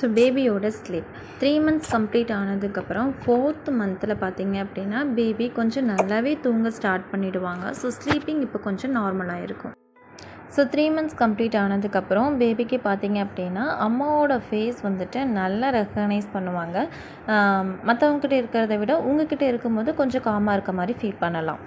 So பேபியோட sleep 3 months complete ஆனதுக்கப்புறம் 4th மந்தில் பார்த்தீங்க அப்படின்னா பேபி கொஞ்சம் நல்லாவே தூங்க ஸ்டார்ட் பண்ணிவிடுவாங்க. ஸோ ஸ்லீப்பிங் இப்போ கொஞ்சம் நார்மலாக இருக்கும். ஸோ 3 மந்த்ஸ் கம்ப்ளீட் ஆனதுக்கப்புறம் பேபிக்கு பார்த்தீங்க அப்படின்னா அம்மாவோட ஃபேஸ் வந்துட்டு நல்லா ரெக்கக்னைஸ் பண்ணுவாங்க. மற்றவங்ககிட்ட இருக்கிறத விட உங்ககிட்ட இருக்கும்போது கொஞ்சம் காமாக இருக்க மாதிரி ஃபீல் பண்ணலாம்.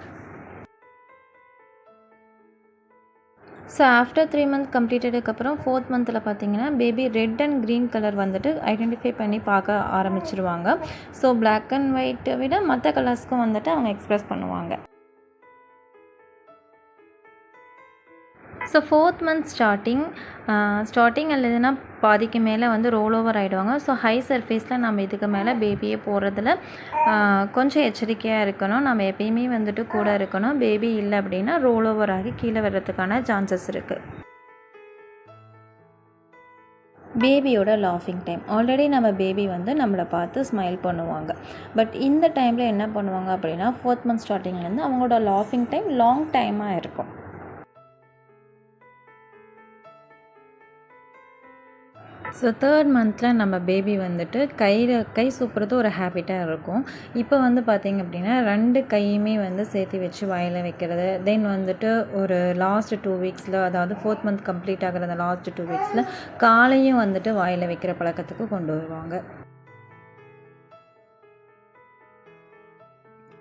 ஸோ ஆஃப்டர் 3 மந்த் கம்ப்ளீட்டடுக்கப்புறம் 4th மந்தில் பார்த்தீங்கன்னா baby red and green colour வந்துட்டு ஐடென்டிஃபை பண்ணி பார்க்க ஆரம்பிச்சிருவாங்க. ஸோ பிளாக் அண்ட் ஒயிட்டை விட மற்ற கலர்ஸ்க்கும் வந்துட்டு அவங்க எக்ஸ்ப்ரெஸ் பண்ணுவாங்க. ஸோ 4th மந்த் ஸ்டார்டிங் இல்லைன்னா பாதிக்கு மேலே வந்து ரோல் ஓவர் ஆகிடுவாங்க. ஸோ ஹை சர்ஃபேஸில் நம்ம இதுக்கு மேலே பேபியை போடுறதுல கொஞ்சம் எச்சரிக்கையாக இருக்கணும். நம்ம எப்பயுமே வந்துட்டு கூட இருக்கணும். பேபி இல்லை அப்படின்னா ரோல் ஓவர் ஆகி கீழே வர்றதுக்கான சான்சஸ் இருக்குது. பேபியோட லாஃபிங் டைம் ஆல்ரெடி நம்ம பேபி வந்து நம்மளை பார்த்து ஸ்மைல் பண்ணுவாங்க. பட் இந்த டைமில் என்ன பண்ணுவாங்க அப்படின்னா 4th மந்த் ஸ்டார்டிங்லேருந்து அவங்களோட லாஃபிங் டைம் லாங் டைமாக இருக்கும். ஸோ 3rd மந்தில் நம்ம பேபி வந்துட்டு கை சூப்புறது ஒரு ஹேபிட்டாக இருக்கும். இப்போ வந்து பார்த்திங்க அப்படின்னா 2 கையுமே வந்து சேர்த்து வச்சு வாயில் வைக்கிறது. தென் வந்துட்டு ஒரு லாஸ்ட் 2 வீக்ஸில், அதாவது 4th மந்த் கம்ப்ளீட் ஆகிற அந்த லாஸ்ட் 2 வீக்ஸில் காலையும் வந்துட்டு வாயில் வைக்கிற பழக்கத்துக்கு கொண்டு வருவாங்க.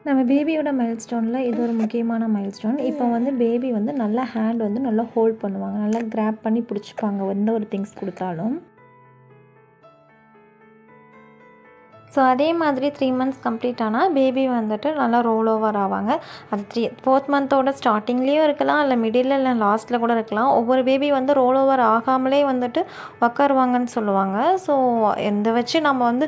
நம்ம பேபியோட மைல்ஸ்டோனில் இது ஒரு முக்கியமான மைல்ஸ்டோன். இப்போ வந்து பேபி வந்து நல்லா ஹேண்ட் வந்து நல்லா ஹோல்ட் பண்ணுவாங்க, நல்லா கிராப் பண்ணி பிடிச்சிப்பாங்க எந்த ஒரு திங்ஸ் கொடுத்தாலும். ஸோ அதே மாதிரி 3 மந்த்ஸ் கம்ப்ளீட் ஆனால் பேபி வந்துட்டு நல்லா ரோல் ஓவர் ஆவாங்க. அது 4th மந்தோட ஸ்டார்டிங்லேயும் இருக்கலாம், இல்லை மிடில் இல்லை லாஸ்ட்டில் கூட இருக்கலாம். ஒவ்வொரு பேபி வந்து ரோல் ஓவர் ஆகாமலே வந்துட்டு உக்காருவாங்கன்னு சொல்லுவாங்க. ஸோ இதை வச்சு நம்ம வந்து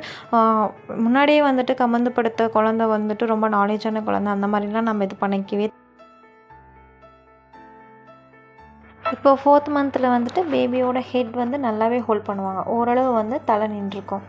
முன்னாடியே வந்துட்டு கமந்து படுத்த குழந்தை வந்துட்டு ரொம்ப நாலேஜான குழந்தை அந்த மாதிரிலாம் நம்ம இது பண்ணிக்கவே. இப்போது 4th மந்தில் வந்துட்டு பேபியோட ஹெட் வந்து நல்லாவே ஹோல்ட் பண்ணுவாங்க. ஓரளவு வந்து தலை நின்றுருக்கும்.